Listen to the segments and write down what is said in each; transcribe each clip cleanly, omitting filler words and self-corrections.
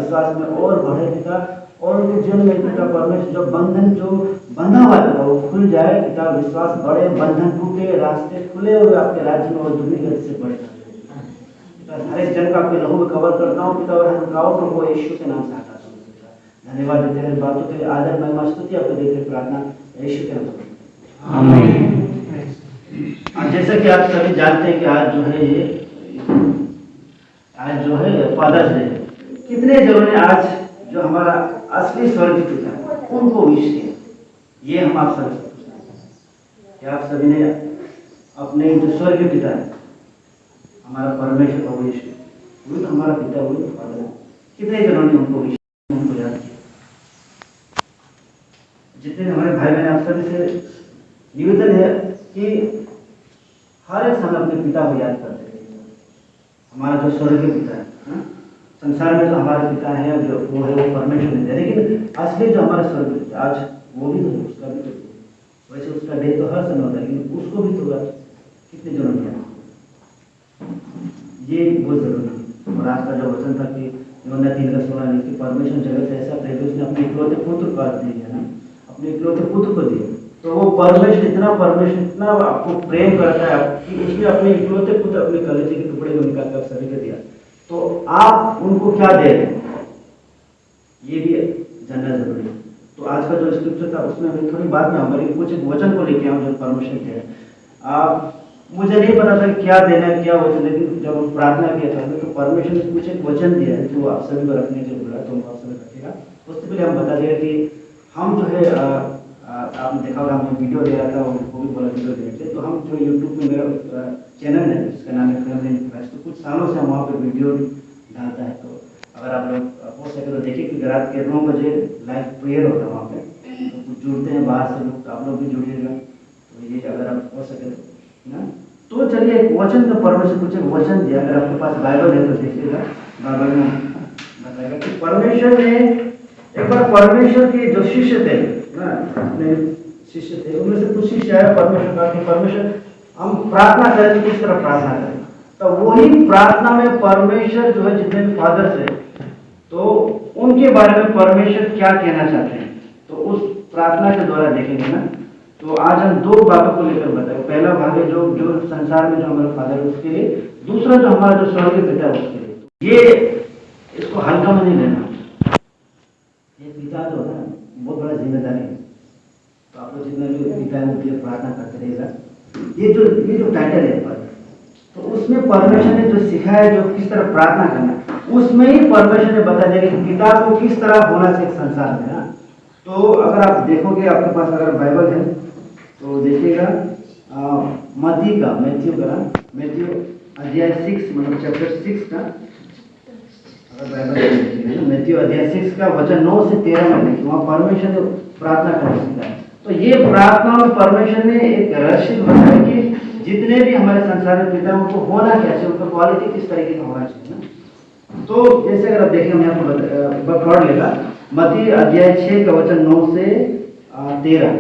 विश्वास में और बढ़े पिता, और उनके जीवन में पिता परमेश्वर जो बंधन जो बंधा हुआ है वो खुल जाए पिता, विश्वास बढ़े, बंधन टूटे, रास्ते खुले और आपके राज्य में और दुनिया से बढ़ पिता। हर एक जन का आपके लहू में कवर करता हूँ पिता, और हर रुकावटों को यीशु के नाम से हटाता हूँ पिता। धन्यवाद देते हैं बातों के लिए, आदर महिमा स्तुति आपको देते हैं, प्रार्थना यीशु के नाम से। आमीन। जैसा कि आप सभी जानते हैं कि आज जो है फादर्स डे, कितने जनों ने आज जो हमारा असली स्वर्गीय पिता है उनको विश किया। ये हम आप सभी से पूछना है कि आप सभी ने अपने जो स्वर्गीय पिता है हमारा परमेश्वर प्रभु यीशु, वो तो हमारा पिता, वो तो फादर है, कितने जनों ने उनको विश किया, उनको याद किया। जितने हमारे भाई बहन आप सभी से निवेदन है कि हर एक समय अपने पिता को याद करते रहिए। हमारा जो स्वर्गीय पिता है, संसार में जो हमारे पिता है जो वो है वो परमेश्वर है, लेकिन असली जो हमारा स्वर्गीय पिता आज वो भी तो है, उसका भी तो वैसे उसका डे तो हर समय होता है, लेकिन उसको भी तो कितने जरूरी है, ये बहुत जरूरी है। और आज का जो वचन था कि यूहन्ना 3:16 कि परमेश्वर जगत से ऐसा प्रेम उसने अपने इकलौते पुत्र को दिया ना, अपने इकलौते पुत्र को दिया। तो वो परमेश्वर इतना आपको प्रेम करता है कि उसने अपने इकलौते पुत्र अपने कलेजे के टुकड़े को निकाल कर सभी को दिया। तो आप उनको क्या दे रहे हैं ये भी जानना जरूरी है। तो आज का जो स्क्रिप्चर था उसमें मैं थोड़ी बात में आऊँगा, लेकिन कुछ एक वचन को लेके आऊँ जो परमेश्वर के है। मुझे नहीं पता था क्या देना है क्या वचन, लेकिन जब हम प्रार्थना किया था तो परमेश्वर ने कुछ एक वचन दिया है जो आप सभी को रखने के लिए बोला, तो आप सभी रखेगा। उससे पहले हम बता दें कि हम जो है आपने देखा होगा मैं वीडियो दे रहा था, उनको भी बोला वीडियो देने थे। तो हम जो यूट्यूब में मेरा चैनल है जिसका नाम है फैमिली इन क्राइस्ट, तो कुछ सालों से हम वहाँ पर वीडियो डालता है। तो अगर आप लोग हो सके तो देखिए कि रात के 9 बजे लाइव प्रेयर होता है वहाँ पे, तो कुछ जुड़ते हैं बाहर से लोग, तो आप लोग भी जुड़िएगा। तो ये अगर आप हो सके ना, तो चलिए एक वचन तो परमेश्वर कुछ एक वचन दिया, अगर आपके पास बाइबल है तो देखिएगा। बाइबल में बताएगा कि परमेश्वर ने एक बार परमेश्वर के जो शिष्य थे ना, अपने शिष्य थे उनमें से कुछ शिष्य आया परमेश्वर का कि परमेश्वर हम प्रार्थना करें तो किस तरह प्रार्थना करें। तो वही प्रार्थना में परमेश्वर जो है जितने भी फादर्स है तो उनके बारे में परमेश्वर क्या कहना चाहते हैं, तो उस प्रार्थना के द्वारा देखेंगे ना। तो आज हम 2 भागों को लेकर बताएंगे। पहला भाग है जो संसार में जो हमारे फादर है उसके लिए, दूसरा जो हमारा जो स्वर्गीय पिता है उसके लिए। ये इसको हल्का में नहीं लेना, ये पिता जो है बहुत बड़ा जिम्मेदारी है। तो आप लोग जितना भी पिता है उनके लिए प्रार्थना करते रहेगा। ये जो टाइटल है पर, तो उसमें परमेश्वर ने जो सिखाया जो किस तरह प्रार्थना करना, उसमें ही परमेश्वर ने बता दिया कि पिता को किस तरह होना चाहिए संसार में ना। तो अगर आप देखोगे आपके पास अगर बाइबल है तो देखिएगा मैथ्यू अध्याय 6 मतलब चैप्टर 6 का, अगर बाइबल देखिएगा ना मैथ्यू अध्याय 6 का वचन 9 से 13 में देखिए, वहाँ परमेश्वर ने प्रार्थना करना सिखाया। तो ये प्रार्थना में परमेश्वर ने एक रहस्य बताया कि जितने भी हमारे संसार में पिता उनको होना क्या चाहिए, उनका क्वालिटी किस तरीके का होना चाहिए ना। तो जैसे अगर आप देखें मैं आपको पढ़ लेगा मत्ती अध्याय 6 का वचन 9 से 13।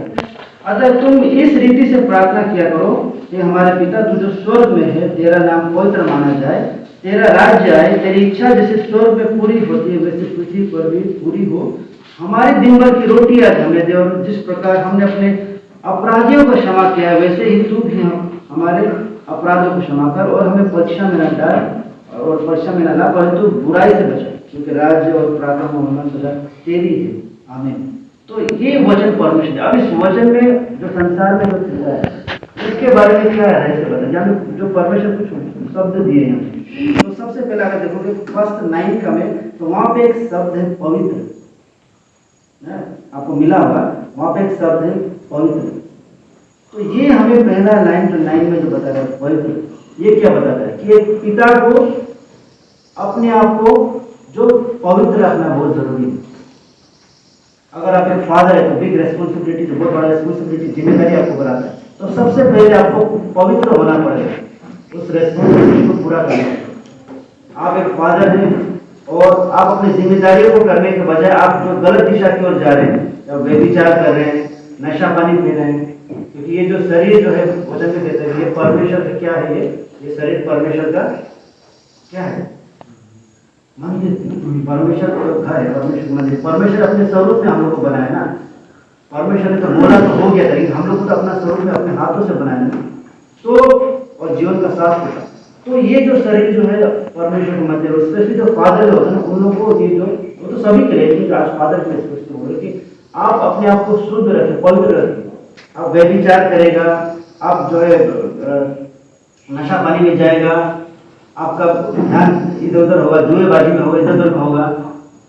अतः तुम इस रीति से प्रार्थना किया करो कि हमारे पिता तू जो स्वर्ग में है, तेरा नाम पवित्र माना जाए, तेरा राज्य आए, तेरी इच्छा जैसे स्वर्ग में पूरी होती है वैसे पृथ्वी पर भी पूरी हो। हमारे दिन भर की रोटी आज हमें दे, और जिस प्रकार हमने अपने अपराधियों को क्षमा किया है वैसे ही तू भी हमारे अपराधों को क्षमा कर, और हमें परीक्षा में न डाल और परीक्षा में न ला, परंतु बुराई से बचा, क्योंकि राज्य और प्रार्थना होना सदा तेरी है। आमीन। तो ये वचन परमेश्वर। अब इस वचन में जो संसार में जो चल रहा है इसके बारे में क्या है ऐसे बता, जहाँ जो परमेश्वर कुछ शब्द दिए हैं। तो सबसे पहले अगर देखोगे फर्स्ट 9 का में, तो वहां पे एक शब्द है पवित्र, आपको मिला होगा, वहां पे एक शब्द है पवित्र। तो ये हमें पहला लाइन जो 9 में जो बता रहा है पवित्र, ये क्या बताता है कि एक पिता को अपने आप को जो पवित्र रखना बहुत जरूरी है। अगर आप एक फादर है तो बिग रेस्पॉन्सिबिलिटी, जो बहुत बड़ा रेस्पॉन्सिबिलिटी जिम्मेदारी आपको बनाता है, तो सबसे पहले आपको पवित्र होना पड़ेगा, उस रेस्पॉन्सिबिलिटी को पूरा करना है। आप एक फादर हैं और आप अपनी जिम्मेदारियों को करने के बजाय आप जो गलत दिशा की ओर जा रहे हैं, या व्यभिचार कर रहे हैं, नशा पानी पी रहे हैं, क्योंकि ये जो शरीर जो है वचन में देते हैं ये परमेश्वर का क्या है, ये शरीर परमेश्वर का क्या है, मंदिर परमेश्वर तो घर है, परमेश्वर मंदिर, परमेश्वर अपने स्वरूप में हम लोग को बनाया ना। परमेश्वर ने तो बोला तो हो गया था, लेकिन हम लोग को तो अपना स्वरूप में अपने हाथों से बनाया ना। तो और जीवन का साथ होता, तो ये जो शरीर जो है परमेश्वर के मंदिर, स्पेशली जो फादर जो होता है ना, उन लोगों को ये जो वो तो सभी के लिए, लेकिन आज फादर के स्पेशली बोले कि आप अपने आप को शुद्ध रखें, पवित्र रखें। आप व्यभिचार करेगा, आप जो है नशा पानी में जाएगा, आपका ध्यान इधर उधर होगा, जुएबाजी में होगा, इधर उधर होगा,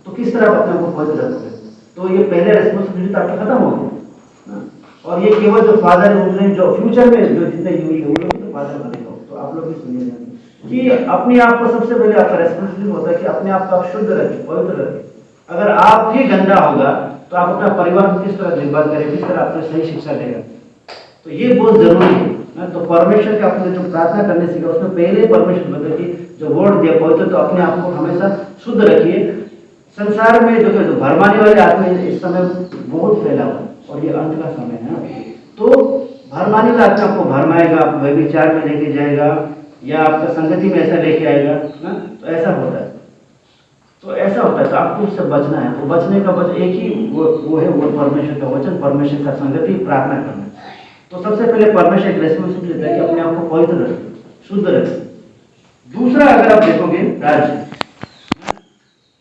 तो किस तरह आप अपने आप को पवित्र रखोगे? तो ये पहले रेस्पॉन्सिबिलिटी आपका खत्म हो गया। और ये केवल जो फादर है उन्होंने जो फ्यूचर में जो जितने यूथ है वो लोग तो फादर बनेगा। तो आप लोग भी सुनिए कि अपने आप को सबसे पहले आपका रेस्पॉन्सिबिलिटी होता है कि अपने आप को आप शुद्ध रखें, पवित्र रखें। अगर आप ही गंदा होगा तो आप अपना परिवार को किस तरह देखभाल करें, किस तरह आपको सही शिक्षा देगा? तो ये बहुत जरूरी है ना। तो परमेश्वर के आपने जो प्रार्थना करने सीखा उसमें पहले परमेश्वर बताया कि जो वर्ड दिया पवित्र, तो अपने आप को हमेशा शुद्ध रखिए। संसार में जो भरमाने वाले आदमी इस समय बहुत फैला हुआ और ये अंत का समय है। तो भरमाने वाला आदमी आपको भरमाएगा, आपको व्यभिचार में लेके जाएगा या आपका संगति में ऐसा लेके आएगा ना, तो ऐसा होता है। तो ऐसा होता है, तो आपको उससे बचना है। तो बचने का एक ही वो है, वो परमेश्वर का वचन, परमेश्वर का संगति, प्रार्थना करना। तो सबसे पहले परमेश्वर एक रेस्पॉन्सिबिलिटी देता है कि अपने आप को पवित्र रखें, शुद्ध रखें। दूसरा, अगर आप देखोगे राज्य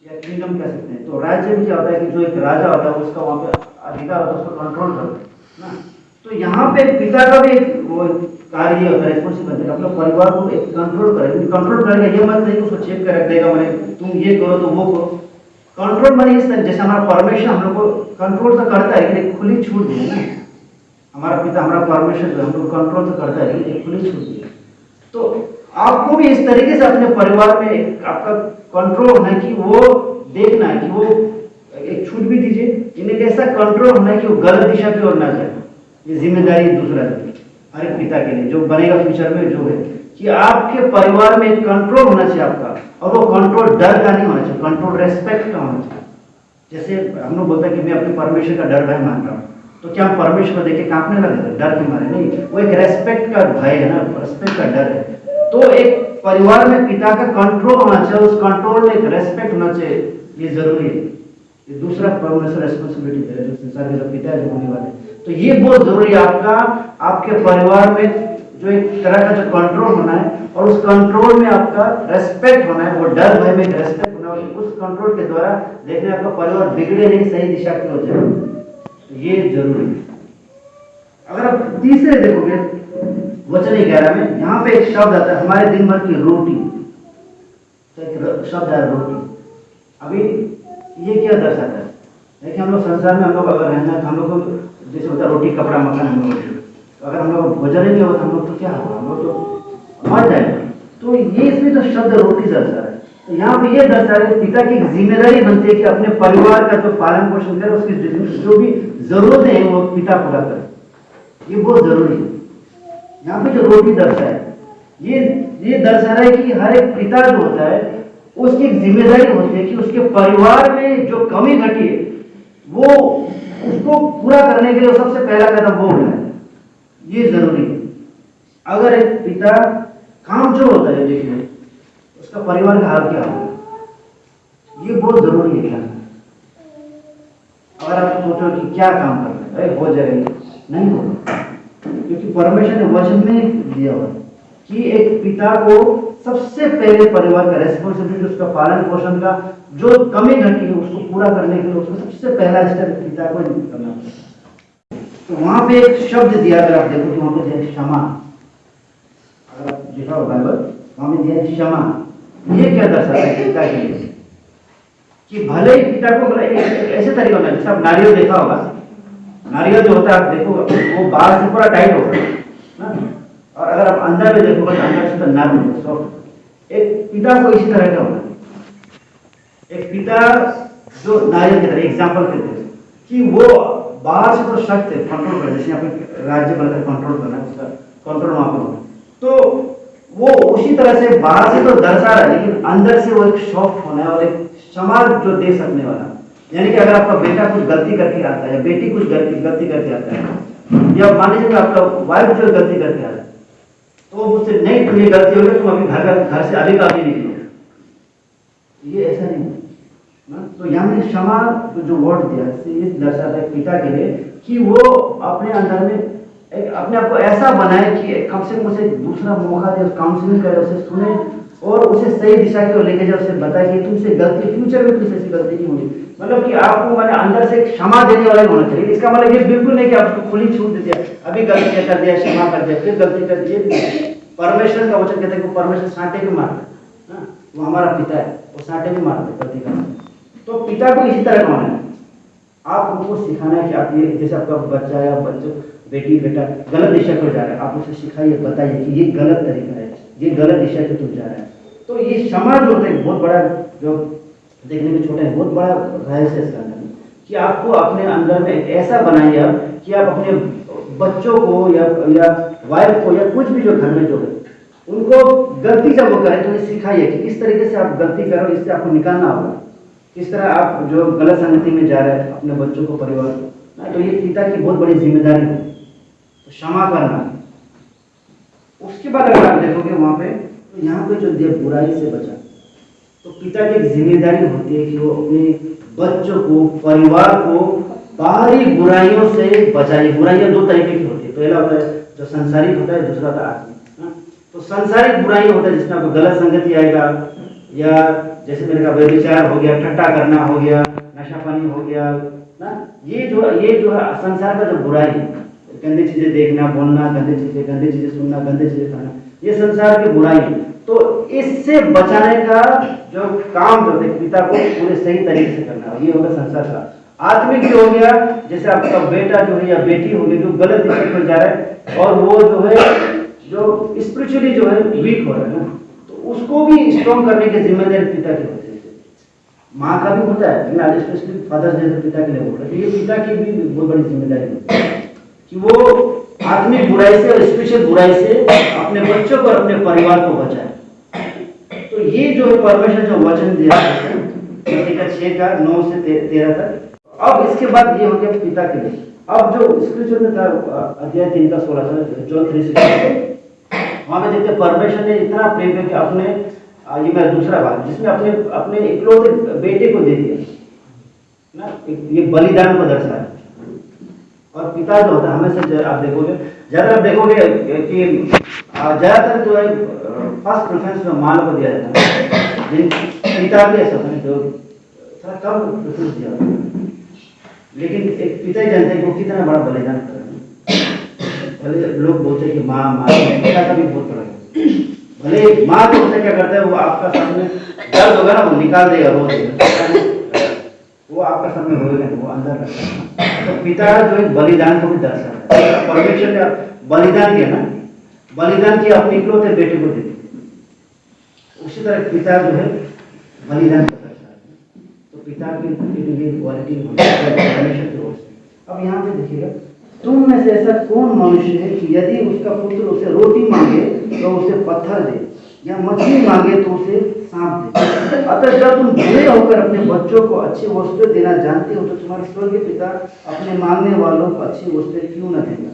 या किंगडम कह सकते हैं, तो राज्य में क्या होता है कि जो एक राजा होता है उसका वहाँ पे अधिकार होता है, उसको कंट्रोल करता है ना। तो यहाँ पे पिता का भी एक वो कार्य होता है, रेस्पॉन्सिबिलिटी, अपने परिवार को एक कंट्रोल करे। कंट्रोल करेगा ये मत नहीं कि उसको चेक कर रख देगा, मैंने तुम ये करो तो वो करो। कंट्रोल माने इस तरह, जैसे हमारा परमेश्वर हम लोग को कंट्रोल तो करता है, लेकिन खुली छूट दी है ना। हमारा पिता, हमारा परमेश्वर हम लोग कंट्रोल तो करता है, लेकिन एक खुली छूट दी है। तो आपको भी इस तरीके से अपने परिवार में आपका कंट्रोल होना है कि वो देखना है कि वो एक छूट भी दीजिए, इन्हें कैसा कंट्रोल होना है कि वो गलत दिशा की ओर ना जाए। ये जिम्मेदारी दूसरा है हर एक पिता के लिए जो बनेगा फ्यूचर में, जो है कि आपके परिवार में एक कंट्रोल होना चाहिए आपका। और वो कंट्रोल डर का नहीं होना चाहिए, कंट्रोल रेस्पेक्ट का होना चाहिए। जैसे हम लोग बोलते हैं कि मैं अपने परमेश्वर का डर भय मान रहा हूँ, तो क्या हम परमेश्वर को देख के कांपने लगे डर के मारे? नहीं, वो एक रेस्पेक्ट का भय है ना, रेस्पेक्ट का डर है। तो एक परिवार में पिता का कंट्रोल होना चाहिए, उस कंट्रोल में एक रेस्पेक्ट होना चाहिए, ये जरूरी है। ये दूसरा परमेश्वर रेस्पॉन्सिबिलिटी है जो संसार के जो पिता है जो होने वाले, तो ये बहुत जरूरी है आपका, आपके परिवार में जो एक तरह का जो कंट्रोल होना है, और उस कंट्रोल में आपका रेस्पेक्ट होना है, वो डर भय में रेस्पेक्ट होना है। उस कंट्रोल के द्वारा देखने आपका परिवार बिगड़े नहीं, सही दिशा की ओर जाए, तो ये जरूरी है। अगर आप तीसरे देखोगे वचन 11 में, यहाँ पे एक शब्द आता है हमारे दिन भर की रोटी, तो एक शब्द है रोटी। अभी ये क्या दर्शाता है? देखिए हम लोग संसार में हम लोग अगर रहना है तो हम लोग को जैसे होता है रोटी कपड़ा मकान, हम लोग तो अगर हम लोग भोजन नहीं होता हम लोग तो क्या होगा, हम लोग तो मर जाएंगे। तो ये इसमें जो शब्द रोटी दर्शा है, तो यहाँ पे ये दर्शा है कि पिता की जिम्मेदारी बनती है कि अपने परिवार का जो पालन पोषण करे, उसकी जो भी जरूरतें हैं वो पिता पूरा करे। ये बहुत जरूरी है। यहाँ पे जो रोटी दर्शा है ये दर्शा रहा है कि हर एक पिता जो होता है उसकी जिम्मेदारी होती है कि उसके परिवार में जो कमी घटी है वो उसको पूरा करने के लिए सबसे पहला कदम वो है, ये जरूरी है। अगर एक पिता काम जो होता है देखिए उसका परिवार का हाल क्या होगा, ये बहुत जरूरी है। क्या अगर आप सोचो कि क्या काम करना है, हो जाएगा, नहीं होगा, क्योंकि परमेश्वर ने वचन में दिया हुआ कि एक पिता को सबसे पहले परिवार का रेस्पॉन्सिबिलिटी, उसका पालन पोषण का जो कमी घटी है उसको पूरा करने के लिए उसको सबसे पहला स्टेप पिता को करना है। तो वहां पे एक शब्द दिया, अगर आप देखो कि वहां पे दिया क्षमा, अगर आप देखा हो बाइबल, वहां पे दिया क्षमा। ये क्या दर्शाता है पिता के लिए कि भले ही पिता को ऐसे तरीका होना, जैसे आप नारियल देखा होगा, नारियल जो होता है आप देखो वो बाहर से पूरा टाइट होता है ना, और अगर आप अंदर में देखोगे तो अंदर से तो नरम है, सॉफ्ट। एक पिता को इसी तरह का होना है। एक पिता जो नारियल की तरह एग्जाम्पल कहते हैं कि वो बाहर से तो सख्त है, कंट्रोल कर, जैसे यहाँ पे राज्य बनकर कंट्रोल करना है, उसका कंट्रोल वहां पर होना, तो वो उसी तरह से बाहर से तो दर्शा रहा है, लेकिन अंदर से वो एक सॉफ्ट होना है और एक क्षमा जो दे सकने वाला। यानी कि अगर आपका बेटा कुछ गलती करके आता है या बेटी कुछ गलती करके आता है, या मान लीजिए आपका वाइफ जो गलती करके आता है, तो मुझसे नहीं, तुम ये गलती हो गई, तुम अभी घर से अभी का अभी निकलो, ये ऐसा नहीं है ना। तो यहाँ में क्षमा जो वर्ड दिया ये दर्शाता है पिता के लिए कि वो अपने अंदर में एक अपने आप को ऐसा बनाए कि कम से कम उसे दूसरा मौका दे, काउंसलिंग करे, उसे सुने और उसे सही दिशा की ओर लेके जाए, उसे बताए कि तुमसे गलती फ्यूचर में तुमसे ऐसी गलती नहीं होगी। मतलब कि आपको मैंने अंदर से क्षमा देने वाला होना चाहिए। इसका मतलब ये बिल्कुल नहीं कि आपको खुली छूट दे दिया, अभी गलती कर दिया क्षमा कर दिया फिर गलती कर दी। परमेश्वर का वचन कहते हैं कि परमेश्वर साँटे भी मारता है, वो हमारा पिता है, वो साँटे भी मारते गलती करते। तो पिता को इसी तरह होना है, आप उनको सिखाना है कि आप ये जैसे आपका बच्चा या बच्चों बेटी बेटा गलत दिशा पर जा रहा है, आप उसे सिखाइए, बताइए कि ये गलत तरीका है, ये गलत दिशा पे तुम जा रहा है। तो ये क्षमा जो होता है बहुत बड़ा, जो देखने में छोटा है, बहुत बड़ा रहस्य है इसका अंदर में कि आपको अपने अंदर में ऐसा बनाइए आप कि आप अपने बच्चों को या वाइफ को या कुछ भी जो घर में जो है उनको गलती जब वो करें तो उन्हें सिखाइए कि किस तरीके से आप गलती करो, इससे आपको निकालना होगा, किस तरह आप जो गलत संगति में जा रहे हैं अपने बच्चों को, परिवार को। तो ये पिता की बहुत बड़ी जिम्मेदारी है, तो क्षमा करना। उसके बाद अगर आप देखोगे वहां पे, तो यहाँ पे जो दिया बुराई से बचा, तो पिता की एक जिम्मेदारी होती है कि वो अपने बच्चों को, परिवार को बाहरी बुराइयों से बचाए। बुराइयां दो तरीके की होती है, पहला होता है जो संसारिक होता है, दूसरा होता है आत्मिक। तो संसारिक बुराई होता है जिसमें आपको गलत संगति आएगा, या जैसे मैंने कहा व्यभिचार हो गया, ठट्टा करना हो गया, नशापानी हो गया ना, ये जो है संसार का जो बुराई है, गंदी चीजें देखना, बोलना, गंदी चीजें सुनना, गंदी चीजें खाना, ये संसार की बुराई है। तो इससे बचाने का जो काम करते पिता को पूरे सही तरीके से करना, ये होगा संसार का। आत्मिक जो हो गया, जैसे आपका बेटा जो है या बेटी होगी जो गलत दिशा पर जा रहा है और वो जो है जो स्पिरिचुअली जो है वीक हो रहा है ना, तो उसको भी स्ट्रॉन्ग करने की जिम्मेदारी पिता की होती है। माँ का भी होता है, मैं आज स्पेशली फादर्स डे से पिता के लिए बोल रहा हूँ, ये पिता की भी बहुत बड़ी जिम्मेदारी होती है कि वो आत्मिक बुराई से और स्पिरिचुअल बुराई से अपने बच्चों को और अपने परिवार को बचाए। तो ये जो है परमेश्वर जो वचन दिया है 6:9 से 13 तक। अब इसके बाद ये हो गया पिता के लिए। अब जो स्क्रिप्चर में था अध्याय 3:16 जॉन 3:16, वहां में देखते परमेश्वर ने इतना प्रेम किया कि अपने, ये मेरा दूसरा भाग जिसमें अपने इकलौते बेटे को दे दिया ना, ये बलिदान को दर्शाया। और पिता जो होता है हमेशा आप देखोगे, ज्यादा आप देखोगे कि ज्यादातर जो है फर्स्ट प्रेफरेंस में मां को दिया जाता है, पिता भी ऐसा होता है जो थोड़ा कम प्रेफरेंस दिया जाता है। लेकिन एक पिता ही जानते हैं कि वो कितना बड़ा बलिदान कर रहे हैं। भले लोग बोलते हैं कि माँ पिता का भी बहुत बड़ा है, भले माँ जो होता है क्या करता है, वो आपका सामने दर्द होगा ना वो निकाल देगा, रो देगा, वो आपका सामने रोएगा, वो अंदर रखता है। तो पिता जो है बलिदान को भी दर्शाता है। परमेश्वर ने बलिदान किया ना, बलिदान किया, अपने इकलौते बेटे को दे दिया। उसी तरह पिता जो है बलिदान करता है, तो पिता की क्वालिटी परमेश्वर की ओर से। अब यहाँ पे देखिएगा, तुम में से ऐसा कौन मनुष्य है कि यदि उसका पुत्र उसे रोटी मांगे तो उसे पत्थर दे, या मछली मांगे तो उसे सांप दे। अतः जब तुम बुरे होकर अपने बच्चों को अच्छी वस्तुएं देना जानते हो तो तुम्हारा स्वर्गीय पिता अपने मांगने वालों को अच्छी वस्तुएं क्यों न देगा।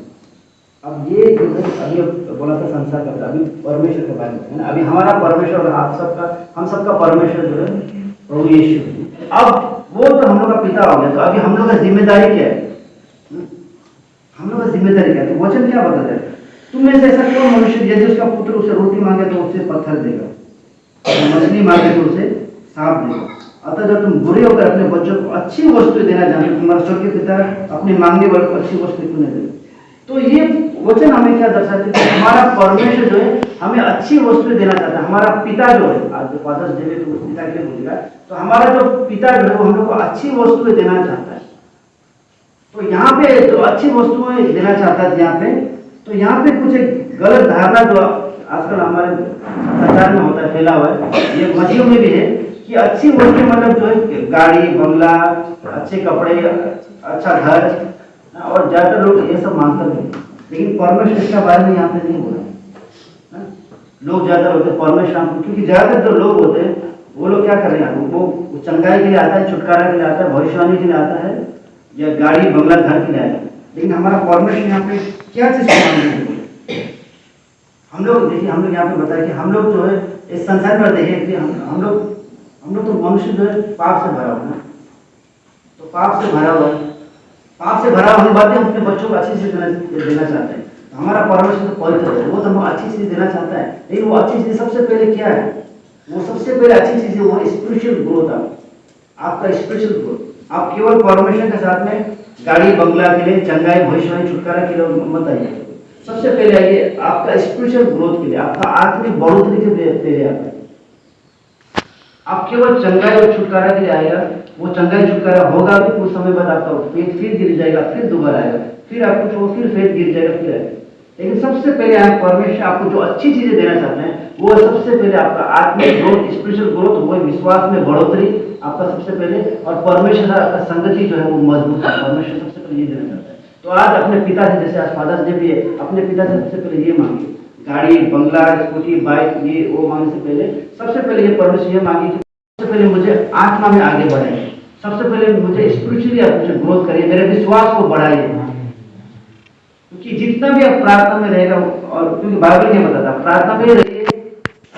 अब ये जो है अभी बोला था संसार का, अभी परमेश्वर के बारे में है ना। अभी हमारा परमेश्वर, आप सबका, हम सबका परमेश्वर जो है प्रभु यीशु। अब वो तो हम लोग का पिता हो गया, तो अभी हम लोग का जिम्मेदारी क्या है, हम लोग का जिम्मेदारी क्या है। तो वचन क्या बता रहे हैं, तुम में से ऐसा कौन मनुष्य यदि उसका पुत्र उसे रोटी मांगे तो उसे पत्थर देगा, मछली मांगे तो उसे सांप देगा। अतः जब तुम बुरे होकर अपने बच्चों को अच्छी वस्तु देना जानते हो, तुम्हारा स्वर्गीय पिता अपने मांगने वाले को अच्छी वस्तु क्यों नहीं देगा। तो ये वचन हमें क्या दर्शाते हैं, हमारा परमेश्वर जो है हमें अच्छी वस्तु देना चाहता है। हमारा पिता जो है, आज जो फादर्स डे है तो उस पिता के लिए बोलेगा, तो हमारा जो पिता जो है वो हम लोग को अच्छी वस्तुएं देना चाहता है। तो यहाँ पे जो अच्छी वस्तुएं देना चाहता है यहाँ पे, तो यहाँ पे कुछ एक गलत धारणा जो आजकल हमारे संसार में होता है, फैला हुआ है, ये मसीहों में भी है कि अच्छी वस्तु मतलब जो है गाड़ी, बंगला, अच्छे कपड़े, अच्छा घर, और ज्यादातर लोग ये सब मांगते हैं। लेकिन परमेश्वर इसका बारे में यहाँ पे नहीं बोला है। लोग ज्यादा होते परमेश्वर, क्योंकि ज्यादातर जो लोग होते हैं वो लोग क्या कर रहे हैं, वो चंगाई के लिए आता है, छुटकारा के लिए आता है, भविष्यवाणी के लिए आता है, या गाड़ी बंगला घर के लिए आता है। लेकिन हमारा परमेश्वर यहाँ पे क्या चीज मांगते हैं। हम लोग देखिए, हम लोग यहाँ पे बताया कि हम लोग जो है इस संसार में देखिए कि हम लोग हम लोग तो मनुष्य जो है पाप से भरा हुआ है ना, तो पाप से भरा हुआ है, पाप से भरा हुआ बातें अपने बच्चों को अच्छी चीज देना चाहते हैं। हमारा परमेश्वर तो पवित्र है, वो तो हमें अच्छी चीज देना चाहता है, लेकिन वो अच्छी चीज सबसे पहले क्या है? वो सबसे पहले अच्छी चीज है वो स्पिरिचुअल ग्रोथ। आपका स्पिरिचुअल ग्रोथ। आप केवल परमेश्वर के साथ में गाड़ी बंगला के लिए, चंगाई भविष्यवाणी छुटकारा के लिए मत आइए। सबसे पहले आइए आपका स्पिरिचुअल ग्रोथ के लिए, आपका आत्मिक बढ़ोतरी के लिए आइए। आप केवल चंगाई और छुटकारा के लिए आएगा, वो चंगाई छुटकारा होगा भी, कुछ समय बाद आपका फेथ फिर गिर जाएगा, फिर दोबारा आएगा, फिर आप कुछ हो, फिर फेथ गिर जाएगा, फिर आएगा। लेकिन सबसे पहले आप परमेश्वर आपको जो अच्छी चीजें देना चाहते हैं, वो सबसे पहले आपका आत्मिक ग्रोथ, स्पिरिचुअल ग्रोथ, वो विश्वास में बढ़ोतरी आपका सबसे पहले, और परमेश्वर आपका संगति जो है वो मजबूत है। परमेश्वर सबसे पहले ये देना चाहता है। तो आज अपने पिता से, जैसे आज फादर्स डे भी है, अपने पिता से सबसे पहले ये मांगिए, गाड़ी बंगला स्कूटी बाइक ये वो मांगने से पहले सबसे पहले ये परमेश्वर ये मांगिए, सबसे पहले मुझे आत्मा में आगे बढ़ाइए, सबसे पहले मुझे स्पिरिचुअली आप मुझे ग्रोथ करिए, मेरे विश्वास को बढ़ाइए। क्योंकि जितना भी आप प्रार्थना में रहेगा, और क्योंकि बाइबल क्या बताता है, प्रार्थना में रहिए,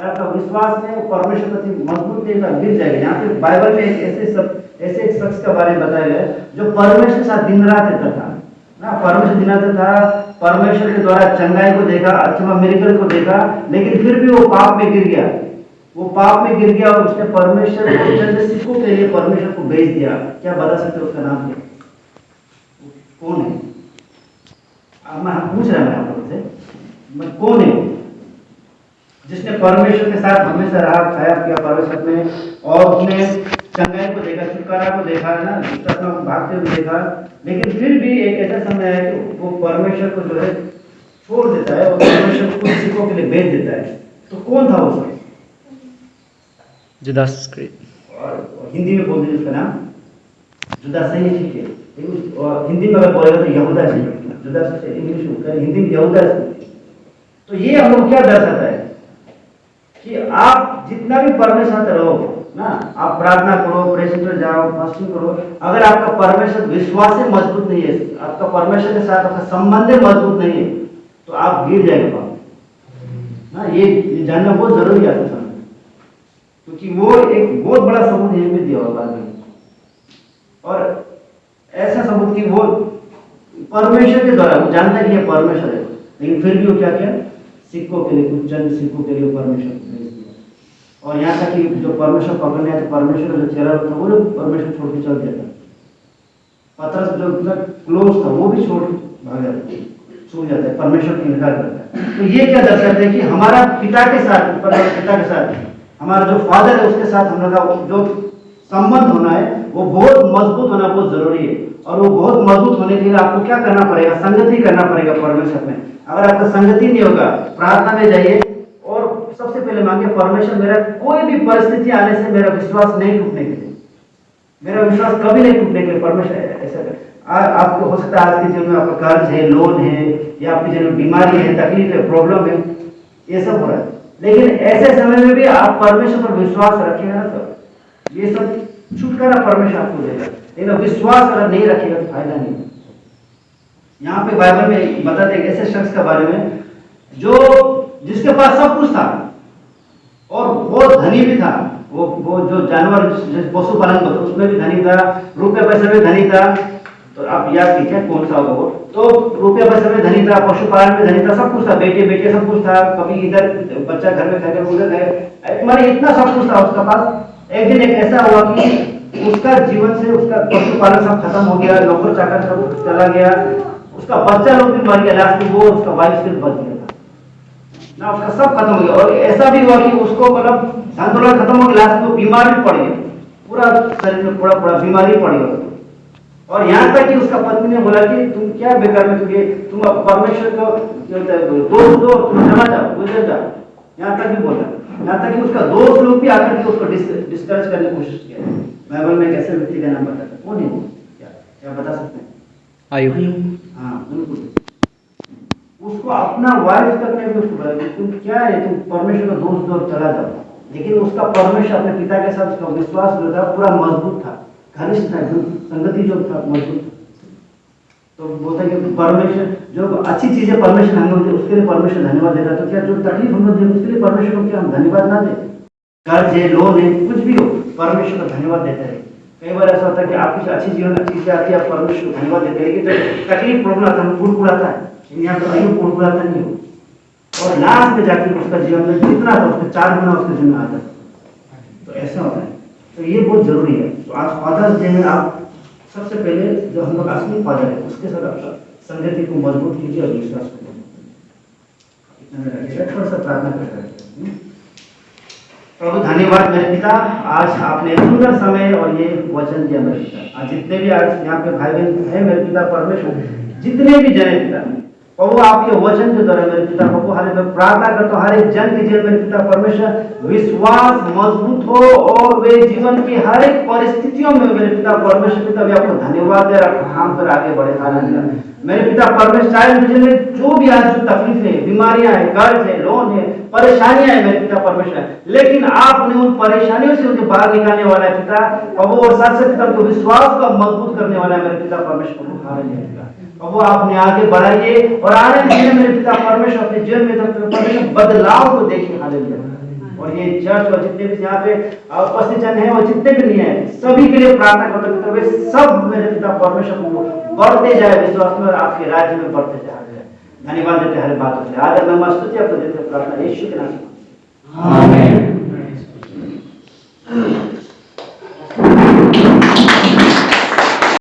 आपका विश्वास में परमेश्वर प्रति मजबूत रहेगा, गिर जाएगा। यहाँ पे बाइबल में ऐसे एक शख्स के बारे में बताया गया जो परमेश्वर के साथ दिन रात रहता था ना, परमेश्वर दिन रात था, परमेश्वर के द्वारा चंगाई को देखा, अच्छा मिरेकल को देखा, लेकिन फिर भी वो पाप में गिर गया। वो पाप में गिर गया और उसने परमेश्वर को चंद सिक्कों के लिए परमेश्वर को बेच दिया। क्या बता सकते हो उसका नाम क्या? कौन है? मैं पूछ रहा हूं आप लोगों से, कौन है जिसने परमेश्वर के साथ हमेशा रहा, खाया पिया परमेश्वर में, और उसने चंगाई को देखा, छुटकारा को देखा ना, दुष्टात्मा को भागते हुए देखा, लेकिन फिर भी एक ऐसा समय है कि वो परमेश्वर को जो है छोड़ देता है और परमेश्वर को सिक्कों के लिए बेच देता है। तो कौन था वो सब? जुदास। और हिंदी में बोलते हैं उसका नाम जुदास है, ठीक है, लेकिन हिंदी में अगर बोलेगा तो यहूदा है, जुदास इंग्लिश में, हिंदी में यहूदा है। तो ये हम लोग क्या दर्शाता है कि आप जितना भी परमेश्वर से रहो ना, आप प्रार्थना करो, प्रेसिडेंट जाओ, फास्टिंग करो, अगर आपका परमेश्वर विश्वास से मजबूत नहीं है, आपका परमेश्वर के साथ आपका संबंध मजबूत नहीं है, तो आप गिर जाएंगे ना। ये जानना बहुत जरूरी है आपके सामने, क्योंकि वो एक बहुत बड़ा सबूत यहीं पे दिया होगा बाद में, और ऐसा सबूत कि वो परमेश्वर के द्वारा, वो जानता है कि ये परमेश्वर है, लेकिन फिर भी वो क्या किया, सिक्कों के लिए, कुछ चंद सिक्कों के लिए परमेश्वर को भेज दिया। और यहाँ तक कि जो परमेश्वर पकड़ने आए तो परमेश्वर का जो चेहरा था वो परमेश्वर छोड़ के चल दिया था। पतरस जो क्लोज था वो भी छोड़ भाग जाता है, छूट जाता है, परमेश्वर को इनकार करता है। तो ये क्या दर्शाता है कि हमारा पिता के साथ, पिता के साथ, हमारा जो फादर है उसके साथ हम लोग का जो संबंध होना है वो बहुत मजबूत होना बहुत जरूरी है। और वो बहुत मजबूत होने के लिए आपको क्या करना पड़ेगा, संगति करना पड़ेगा परमेश्वर में। अगर आपका संगति नहीं होगा, प्रार्थना में जाइए और सबसे पहले मांगे, परमेश्वर मेरा कोई भी परिस्थिति आने से मेरा विश्वास नहीं टूटने के लिए, मेरा विश्वास कभी नहीं टूटने के लिए परमेश्वर ऐसा कर। आपको हो सकता है आज के जीवन में आपका कर्ज है, लोन है, या आपके जीवन में बीमारी है, तकलीफ है, प्रॉब्लम है, ये सब हो रहा है, लेकिन ऐसे समय में भी आप परमेश्वर पर विश्वास रखेंगे ना, तो ये सब छुटकारा परमेश्वर आपको देगा। लेकिन विश्वास अगर नहीं रखेगा तो फायदा नहीं। यहाँ पे बाइबल में बताते हैं ऐसे शख्स के बारे में जो जिसके पास सब कुछ था और बहुत धनी भी था। वो जो जानवर पशुपालन उसमें भी धनी था, रुपये पैसे में धनी था। तो आप याद कीजिए कौन सा होगा वो। तो रुपये पैसे में धनी था, पशुपालन में धनी था, सब कुछ था, बेटे बेटे सब कुछ था। कभी इधर बच्चा घर में खाएगा, उधर खाएगा, माने इतना सब कुछ था उसका पास। एक दिन एक ऐसा हुआ कि उसका जीवन से उसका पशुपालन सब खत्म हो गया, नौकर चाकर सब चला गया, उसका बच्चा लोग भी मर गया, लास्ट में वो उसका वाइफ सिर्फ बच गया था ना, उसका सब खत्म हो गया। और ऐसा भी हुआ कि उसको मतलब धन दौलत खत्म हो गया, लास्ट में बीमार भी पड़ गया, पूरा शरीर में पूरा बीमारी पड़ गया। और यहाँ तक कि उसका पत्नी ने बोला कि तुम क्या बेकार में तुम परमेश्वर को दोष दो, तुम चला जाओ, गुजर जाओ। यहाँ तक भी बोला, यहाँ तक कि उसका दोस्त लोग भी आकर के उसको डिस्करेज करने की कोशिश किया। बाइबल में कैसे व्यक्ति का नाम बताता है, कौन है वो, क्या बता सकते हैं? आयु। हाँ बिल्कुल। उसको अपना वाइफ तक ने भी उसको बोला कि तुम क्या है, तुम परमेश्वर का दोष दो, चला जाओ। लेकिन उसका परमेश्वर अपने पिता के साथ उसका विश्वास जो था पूरा मजबूत था, घनिष्ठ था, संगति जो था मजबूत। तो बोलता है कि परमेश्वर जो अच्छी चीजें परमेश्वर हमें होती है उसके लिए परमेश्वर धन्यवाद देता। तो क्या जो तकलीफ हमें होती है उसके लिए परमेश्वर को क्या हम धन्यवाद ना दें? कर्ज है, लोन है, कुछ भी हो, परमेश्वर को धन्यवाद देते रहे। कई बार ऐसा होता है कि आपकी अच्छी जीवन में चीजें आती है, आप परमेश्वर को धन्यवाद देते हैं, लेकिन जब तकलीफ प्रॉब्लम आता है कुड़कुड़ाता है, यहाँ पर अयुब कुड़कुड़ाता नहीं हो, और लास्ट में जाकर उसका जीवन में जितना था उसके 4 गुना उसके जीवन में आता है। तो ऐसा होता है, तो ये बहुत जरूरी है। तो आज फादर्स डे में आप सबसे पहले जो हम लोग असली फादर है उसके साथ आपका संगति को मजबूत कीजिए और विश्वास को थोड़ा सा प्रार्थना करते हैं। प्रभु धन्यवाद मेरे पिता, आज आपने सुंदर समय और ये वचन दिया मेरे पिता। आज जितने भी आज यहाँ पे भाई बहन है मेरे पिता परमेश्वर, जितने भी जने पिता प्रभु आपके वचन के द्वारा मेरे पिता प्रभु हर मैं प्रार्थना करता हूँ हर एक जन के जीवन मेरे पिता परमेश्वर विश्वास मजबूत हो और वे जीवन की हर एक परिस्थितियों में मेरे पिता परमेश्वर पिता भी आपको धन्यवाद दे आपको काम कर आगे बढ़े। हालेलुया मेरे पिता परमेश्वर, चाहे मुझे में जो भी आज जो तकलीफें बीमारियां हैं, कर्ज है, लोन है, परेशानियां है मेरे पिता परमेश्वर, लेकिन आपने उन परेशानियों से उनके बाहर निकालने वाला है पिता प्रभु, और साथ साथ पिता उनको विश्वास का मजबूत करने वाला है मेरे पिता परमेश्वर। हालेलुया प्रभु आपने आगे बढ़ाइए और आने दिन मेरे पिता परमेश्वर अपने जीवन में बदलाव को देखिए। हालेलुया और ये चर्च और जितने भी यहाँ पे उपस्थित जन है और जितने भी नहीं है सभी के लिए प्रार्थना करते हुए सब मेरे पिता परमेश्वर को बढ़ते जाए विश्वास में और आपके राज्य में बढ़ते जाए। धन्यवाद देते हर बात से आदर में स्तुति आपको देते प्रार्थना यीशु के नाम में आमीन।